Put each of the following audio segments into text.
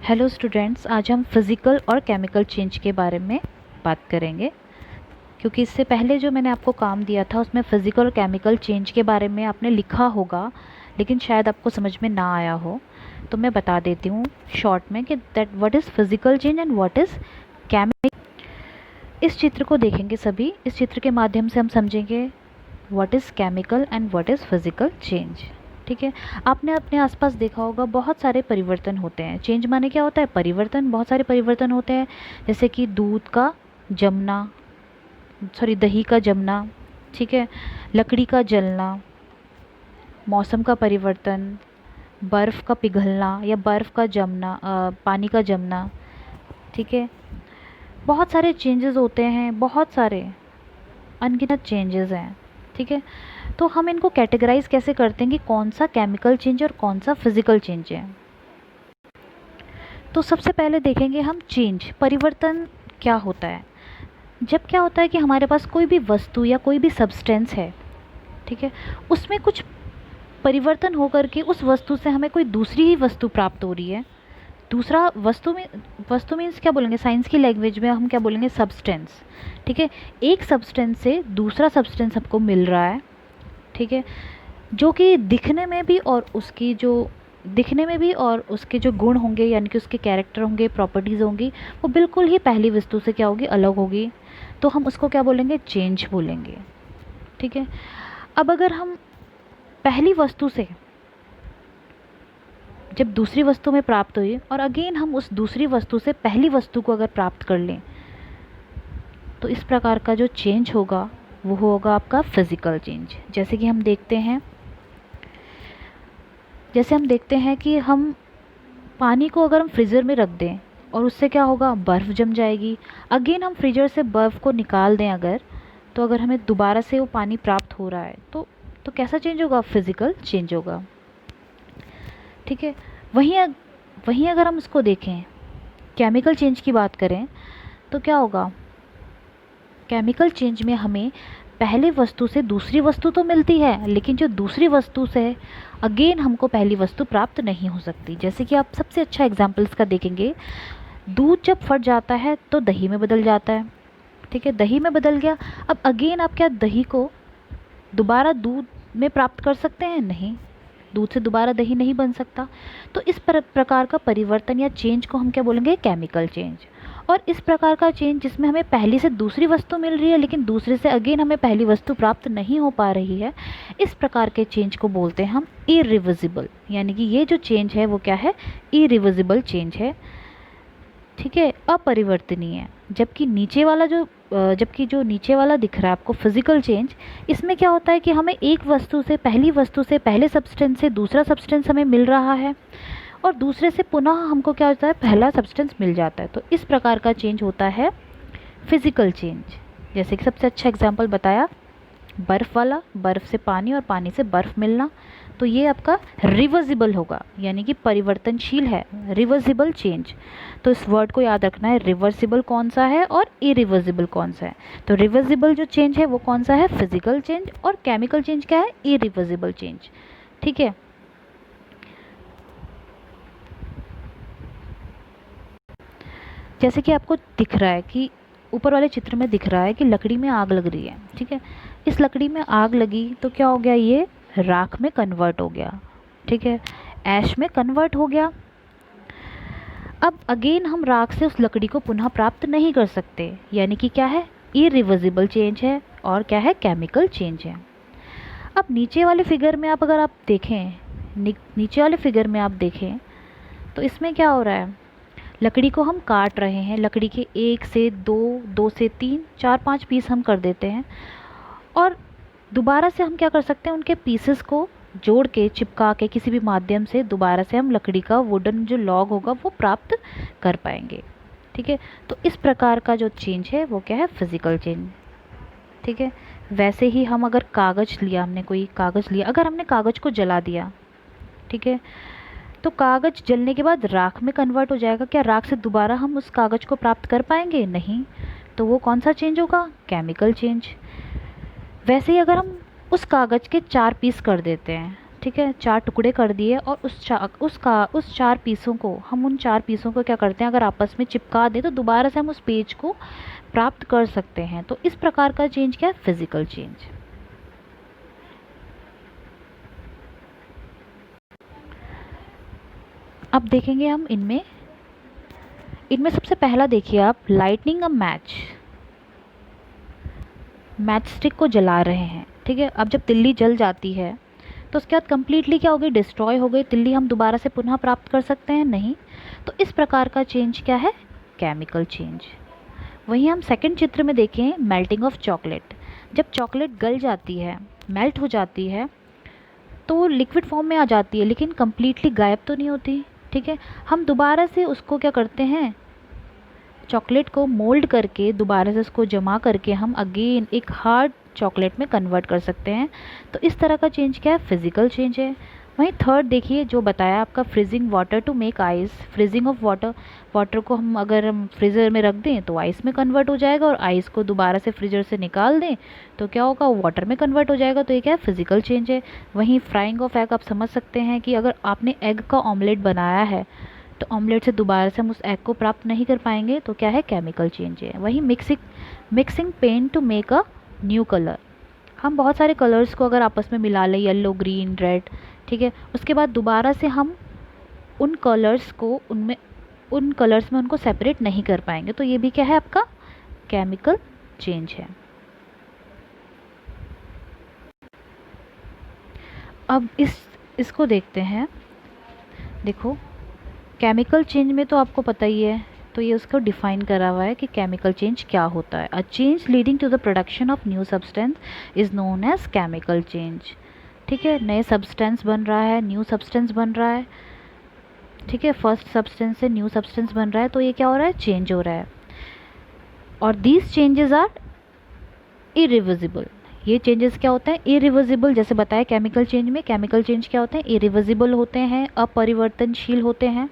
Hello students, आज हम physical और केमिकल चेंज के बारे में बात करेंगे। क्योंकि इससे पहले जो मैंने आपको काम दिया था उसमें फ़िज़िकल और केमिकल चेंज के बारे में आपने लिखा होगा, लेकिन शायद आपको समझ में ना आया हो। तो मैं बता देती हूँ शॉर्ट में कि that what is physical change and what is chemical. इस चित्र को देखेंगे सभी। इस चित्र के माध्यम से हम समझेंगे what is chemical and what is physical change. ठीक है। आपने अपने आसपास देखा होगा बहुत सारे परिवर्तन होते हैं। चेंज माने क्या होता है? परिवर्तन। बहुत सारे परिवर्तन होते हैं, जैसे कि दूध का जमना, दही का जमना, ठीक है, लकड़ी का जलना, मौसम का परिवर्तन, बर्फ़ का पिघलना या बर्फ़ का जमना, पानी का जमना। ठीक है। बहुत सारे चेंजेस होते हैं, बहुत सारे अनगिनत चेंजेस हैं। ठीक है। तो हम इनको कैटेगराइज कैसे करते हैं कि कौन सा केमिकल चेंज और कौन सा फिजिकल चेंज है। तो सबसे पहले देखेंगे हम चेंज, परिवर्तन क्या होता है। जब क्या होता है कि हमारे पास कोई भी वस्तु या कोई भी सब्सटेंस है, ठीक है, उसमें कुछ परिवर्तन होकर के उस वस्तु से हमें कोई दूसरी ही वस्तु प्राप्त हो रही है। दूसरा वस्तु में, वस्तु मीन्स क्या बोलेंगे, साइंस की लैंग्वेज में हम क्या बोलेंगे, सब्सटेंस। ठीक है। एक सब्सटेंस से दूसरा सब्सटेंस हमको मिल रहा है, ठीक है, जो कि दिखने में भी और उसके जो गुण होंगे, यानी कि उसके कैरेक्टर होंगे, प्रॉपर्टीज़ होंगी, वो बिल्कुल ही पहली वस्तु से क्या होगी, अलग होगी। तो हम उसको क्या बोलेंगे, चेंज बोलेंगे। ठीक है। अब अगर हम पहली वस्तु से जब दूसरी वस्तु में प्राप्त हुई और अगेन हम उस दूसरी वस्तु से पहली वस्तु को अगर प्राप्त कर लें, तो इस प्रकार का जो चेंज होगा वो होगा आपका फिज़िकल चेंज। जैसे हम देखते हैं कि हम पानी को अगर हम फ्रीज़र में रख दें और उससे क्या होगा, बर्फ़ जम जाएगी। अगेन हम फ्रीज़र से बर्फ़ को निकाल दें अगर, तो अगर हमें दोबारा से वो पानी प्राप्त हो रहा है तो कैसा चेंज होगा, फिज़िकल चेंज होगा। ठीक है। वहीं अगर हम इसको देखें, केमिकल चेंज की बात करें, तो क्या होगा, केमिकल चेंज में हमें पहले वस्तु से दूसरी वस्तु तो मिलती है, लेकिन जो दूसरी वस्तु से अगेन हमको पहली वस्तु प्राप्त नहीं हो सकती। जैसे कि आप सबसे अच्छा एग्जाम्पल इसका देखेंगे, दूध जब फट जाता है तो दही में बदल जाता है। ठीक है, दही में बदल गया। अब अगेन आप क्या दही को दोबारा दूध में प्राप्त कर सकते हैं? नहीं, दूध से दोबारा दही नहीं बन सकता। तो इस प्रकार का परिवर्तन या चेंज को हम क्या बोलेंगे, केमिकल चेंज। और इस प्रकार का चेंज जिसमें हमें पहली से दूसरी वस्तु मिल रही है लेकिन दूसरे से अगेन हमें पहली वस्तु प्राप्त नहीं हो पा रही है, इस प्रकार के चेंज को बोलते हैं हम इरिवर्सिबल। यानी कि ये जो चेंज है वो क्या है, इरिवर्सिबल चेंज है। ठीक है, अपरिवर्तनीय। जबकि जो नीचे वाला दिख रहा है आपको, फिजिकल चेंज, इसमें क्या होता है कि हमें एक वस्तु से, पहली वस्तु से, पहले सब्सटेंस से दूसरा सब्सटेंस हमें मिल रहा है और दूसरे से पुनः हमको क्या होता है, पहला सब्सटेंस मिल जाता है। तो इस प्रकार का चेंज होता है फिजिकल चेंज। जैसे कि सबसे अच्छा एग्जांपल बताया, बर्फ़ वाला, बर्फ़ से पानी और पानी से बर्फ़ मिलना, तो ये आपका रिवर्सिबल होगा, यानी कि परिवर्तनशील है, रिवर्सिबल चेंज। तो इस वर्ड को याद रखना है, रिवर्सिबल कौन सा है और इरिवर्सिबल कौन सा है। तो रिवर्सिबल जो चेंज है वो कौन सा है, फिजिकल चेंज, और केमिकल चेंज क्या है, इरिवर्सिबल चेंज। ठीक है। जैसे कि आपको दिख रहा है कि ऊपर वाले चित्र में दिख रहा है कि लकड़ी में आग लग रही है। ठीक है, इस लकड़ी में आग लगी तो क्या हो गया, ये राख में कन्वर्ट हो गया। ठीक है, ऐश में कन्वर्ट हो गया। अब अगेन हम राख से उस लकड़ी को पुनः प्राप्त नहीं कर सकते, यानी कि क्या है, इरिवर्सिबल चेंज है और क्या है, केमिकल चेंज है। अब नीचे वाले फिगर में आप अगर आप देखें, नीचे वाले फिगर में आप देखें तो इसमें क्या हो रहा है, लकड़ी को हम काट रहे हैं, लकड़ी के 1 से 2, 2 से 3, 4, 5 पीस हम कर देते हैं और दोबारा से हम क्या कर सकते हैं, उनके पीसेस को जोड़ के, चिपका के, किसी भी माध्यम से दोबारा से हम लकड़ी का वुडन जो लॉग होगा वो प्राप्त कर पाएंगे। ठीक है, तो इस प्रकार का जो चेंज है वो क्या है, फिजिकल चेंज। ठीक है, वैसे ही हम अगर कागज़ लिया, हमने कोई कागज़ लिया, अगर हमने कागज़ को जला दिया, ठीक है, तो कागज़ जलने के बाद राख में कन्वर्ट हो जाएगा। क्या राख से दोबारा हम उस कागज़ को प्राप्त कर पाएंगे? नहीं। तो वो कौन सा चेंज होगा, केमिकल चेंज। वैसे ही अगर हम उस कागज़ के 4 पीस कर देते हैं ठीक है, 4 टुकड़े कर दिए और उस 4 पीसों को हम उन 4 पीसों को क्या करते हैं, अगर आपस में चिपका दें तो दोबारा से हम उस पेज को प्राप्त कर सकते हैं। तो इस प्रकार का चेंज क्या है, फिजिकल चेंज। अब देखेंगे हम इनमें इनमें सबसे पहला देखिए आप, lightning a match. Match stick को जला रहे हैं, ठीक है। अब जब तिल्ली जल जाती है तो उसके बाद कंप्लीटली क्या हो गई, डिस्ट्रॉय हो गई तिल्ली, हम दोबारा से पुनः प्राप्त कर सकते हैं नहीं। तो इस प्रकार का चेंज क्या है, केमिकल चेंज। वहीं हम सेकंड चित्र में देखें, मेल्टिंग ऑफ चॉकलेट। जब चॉकलेट गल जाती है, मेल्ट हो जाती है, तो वो लिक्विड फॉर्म में आ जाती है लेकिन कंप्लीटली गायब तो नहीं होती, ठीक है। हम दोबारा से उसको क्या करते हैं, चॉकलेट को मोल्ड करके दोबारा से उसको जमा करके हम अगेन एक हार्ड चॉकलेट में कन्वर्ट कर सकते हैं। तो इस तरह का चेंज क्या है, फिजिकल चेंज है। वहीं थर्ड देखिए, जो बताया आपका, freezing water to make ice. Freezing of water, water को हम अगर हम फ्रीज़र में रख दें तो आइस में कन्वर्ट हो जाएगा, और आइस को दोबारा से फ्रीजर से निकाल दें तो क्या होगा, वाटर में कन्वर्ट हो जाएगा। तो ये क्या है, फिजिकल चेंज है। वहीं फ्राइंग ऑफ एग, आप समझ सकते हैं कि अगर आपने एग का ऑमलेट बनाया है तो ऑमलेट से दोबारा से हम उस एग को प्राप्त नहीं कर पाएंगे, तो क्या है, केमिकल चेंज है। वहीं mixing paint to make a new colour. हम बहुत सारे कलर्स को अगर आपस में मिला लें, येलो, ग्रीन, रेड, ठीक है, उसके बाद दोबारा से हम उन कलर्स को उन कलर्स में उनको सेपरेट नहीं कर पाएंगे, तो ये भी क्या है, आपका केमिकल चेंज है। अब इसको देखते हैं। देखो, केमिकल चेंज में तो आपको पता ही है, तो ये उसको डिफाइन करा हुआ है कि केमिकल चेंज क्या होता है। A change leading to the production of new substance is known as chemical change. ठीक है, नए सब्सटेंस बन रहा है, न्यू सब्सटेंस बन रहा है, ठीक है, फर्स्ट सब्सटेंस से न्यू सब्सटेंस बन रहा है, तो ये क्या हो रहा है, चेंज हो रहा है। और दीज चेंजेस आर इरिवर्सिबल। ये चेंजेस क्या होते हैं, इरिवर्सिबल। जैसे बताया केमिकल चेंज में, केमिकल चेंज क्या होते हैं, इरिवर्सिबल होते हैं, अपरिवर्तनशील होते हैं।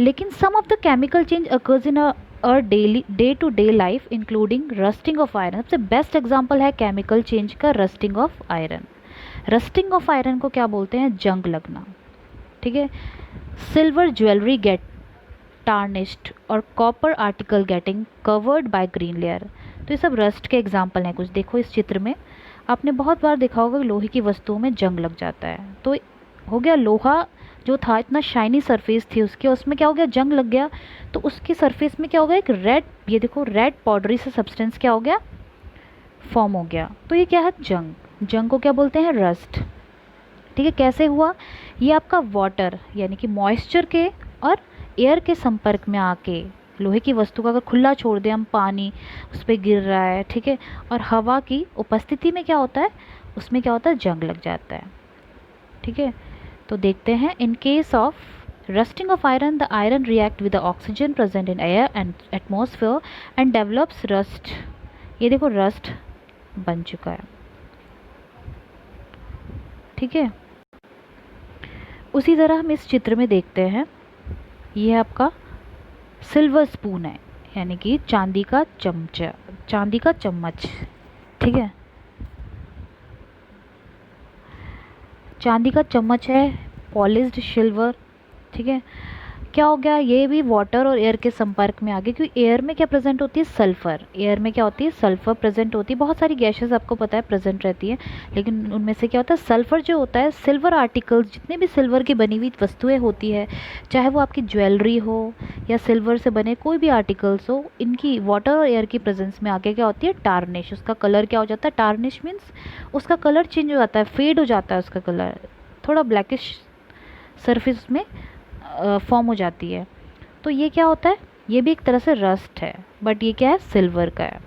लेकिन some of the chemical change occurs in a daily day to day life including rusting of iron. सबसे बेस्ट एग्जांपल है केमिकल चेंज का rusting of iron. Rusting of iron को क्या बोलते हैं, जंग लगना, ठीक है। सिल्वर ज्वेलरी गेट टार्निश्ड और copper article getting covered by green layer. तो ये सब रस्ट के एग्जाम्पल हैं कुछ। देखो इस चित्र में आपने बहुत बार देखा होगा कि लोहे की वस्तुओं में जंग लग जाता है। तो हो गया, लोहा जो था इतना शाइनी सरफेस थी उसकी, उसमें क्या हो गया, जंग लग गया। तो उसकी सरफेस में क्या हो गया, एक रेड, ये देखो रेड पाउडरी से सब्सटेंस क्या हो गया, फॉर्म हो गया। तो ये क्या है, जंग। जंग को क्या बोलते हैं, रस्ट। ठीक है, कैसे हुआ, ये आपका वाटर यानी कि मॉइस्चर के और एयर के संपर्क में आके, लोहे की वस्तु का अगर खुला छोड़ दें हम, पानी उस पर गिर रहा है, ठीक है, और हवा की उपस्थिति में क्या होता है, उसमें क्या होता है, जंग लग जाता है। ठीक है, तो देखते हैं, in case of rusting of iron, the iron react with the oxygen present in air and atmosphere and develops rust. ये देखो रस्ट बन चुका है, ठीक है। उसी तरह हम इस चित्र में देखते हैं, ये आपका सिल्वर स्पून है, यानी कि चांदी का चमचा, चांदी का चम्मच, ठीक है, चांदी का चम्मच है, पॉलिश्ड सिल्वर, ठीक है। क्या हो गया, ये भी वाटर और एयर के संपर्क में आ गया, क्योंकि एयर में क्या प्रेजेंट होती है, सल्फर। एयर में क्या होती है, सल्फर प्रेजेंट होती है। बहुत सारी गैसेस आपको पता है प्रेजेंट रहती है, लेकिन उनमें से क्या होता है, सल्फर जो होता है, सिल्वर आर्टिकल्स, जितने भी सिल्वर की बनी हुई वस्तुएं होती है, चाहे वो आपकी ज्वेलरी हो या सिल्वर से बने कोई भी आर्टिकल्स हो, इनकी वाटर और एयर की प्रेजेंस में आके क्या होती है, टार्निश। उसका कलर क्या हो जाता है, टार्निश मीन्स उसका कलर चेंज हो जाता है, फेड हो जाता है उसका कलर, थोड़ा ब्लैकिश सरफेस में फॉर्म हो जाती है। तो ये क्या होता है, ये भी एक तरह से रस्ट है, बट ये क्या है, सिल्वर का है,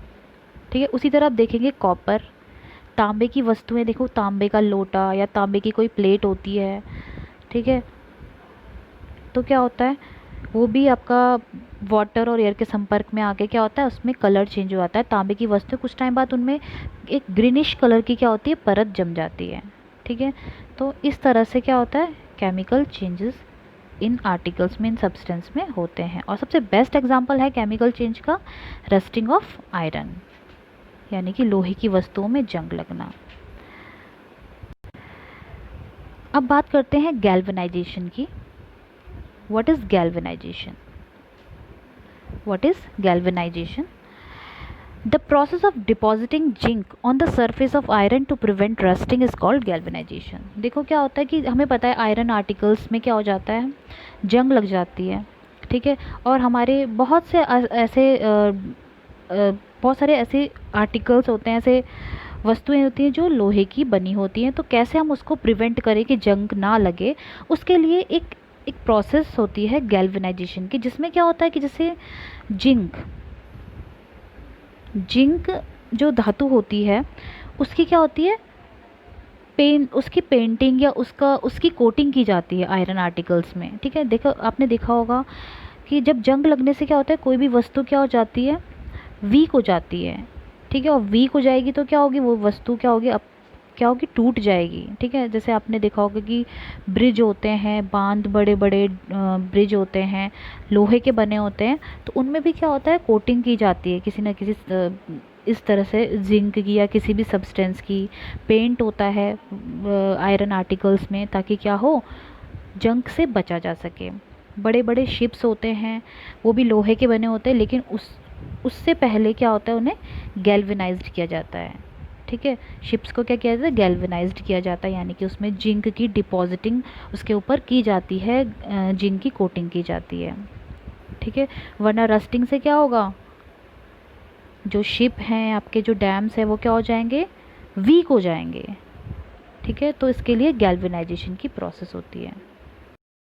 ठीक है। उसी तरह आप देखेंगे कॉपर, तांबे की वस्तुएं, देखो तांबे का लोटा या तांबे की कोई प्लेट होती है, ठीक है, तो क्या होता है, वो भी आपका वाटर और एयर के संपर्क में आके क्या होता है, उसमें कलर चेंज हो जाता है। तांबे की वस्तु कुछ टाइम बाद उनमें एक ग्रीनिश कलर की क्या होती है, परत जम जाती है, ठीक है। तो इस तरह से क्या होता है, केमिकल चेंजेस इन आर्टिकल्स में, इन सब्सटेंस में होते हैं। और सबसे बेस्ट एग्जांपल है केमिकल चेंज का रस्टिंग ऑफ आयरन, यानी कि लोहे की वस्तुओं में जंग लगना। अब बात करते हैं गैल्वेनाइजेशन की। What is galvanisation? What is galvanisation? The process of depositing zinc on the surface of iron to prevent rusting is called galvanization। देखो क्या होता है कि हमें पता है आयरन आर्टिकल्स में क्या हो जाता है, जंग लग जाती है, ठीक है। और हमारे बहुत से बहुत सारे ऐसे आर्टिकल्स होते हैं, ऐसे वस्तुएं होती हैं जो लोहे की बनी होती हैं। तो कैसे हम उसको प्रिवेंट करें कि जंग ना लगे, उसके लिए एक एक प्रोसेस होती है गैल्वेनाइजेशन की, जिसमें क्या होता है कि जैसे जिंक जिंक जो धातु होती है उसकी क्या होती है, उसकी पेंटिंग या उसकी कोटिंग की जाती है आयरन आर्टिकल्स में, ठीक है। देखो आपने देखा होगा कि जब जंग लगने से क्या होता है, कोई भी वस्तु क्या हो जाती है, वीक हो जाती है, ठीक है। और वीक हो जाएगी तो क्या होगी, वो वस्तु क्या होगी, अब क्या होगी, टूट जाएगी, ठीक है। जैसे आपने देखा होगा कि ब्रिज होते हैं, बांध, बड़े बड़े ब्रिज होते हैं, लोहे के बने होते हैं, तो उनमें भी क्या होता है, कोटिंग की जाती है किसी न किसी इस तरह से जिंक की या किसी भी सब्सटेंस की। पेंट होता है आयरन आर्टिकल्स में, ताकि क्या हो, जंग से बचा जा सके। बड़े बड़े शिप्स होते हैं, वो भी लोहे के बने होते हैं, लेकिन उससे पहले क्या होता है, उन्हें गैल्वेनाइज्ड किया जाता है, ठीक है। शिप्स को क्या किया जाता है, गैल्वेनाइज्ड किया जाता है, यानी कि उसमें जिंक की डिपॉजिटिंग उसके ऊपर की जाती है, जिंक की कोटिंग की जाती है, ठीक है। वरना रस्टिंग से क्या होगा, जो शिप हैं आपके, जो डैम्स हैं, वो क्या हो जाएंगे, वीक हो जाएंगे, ठीक है। तो इसके लिए गैल्वेनाइजेशन की प्रोसेस होती है।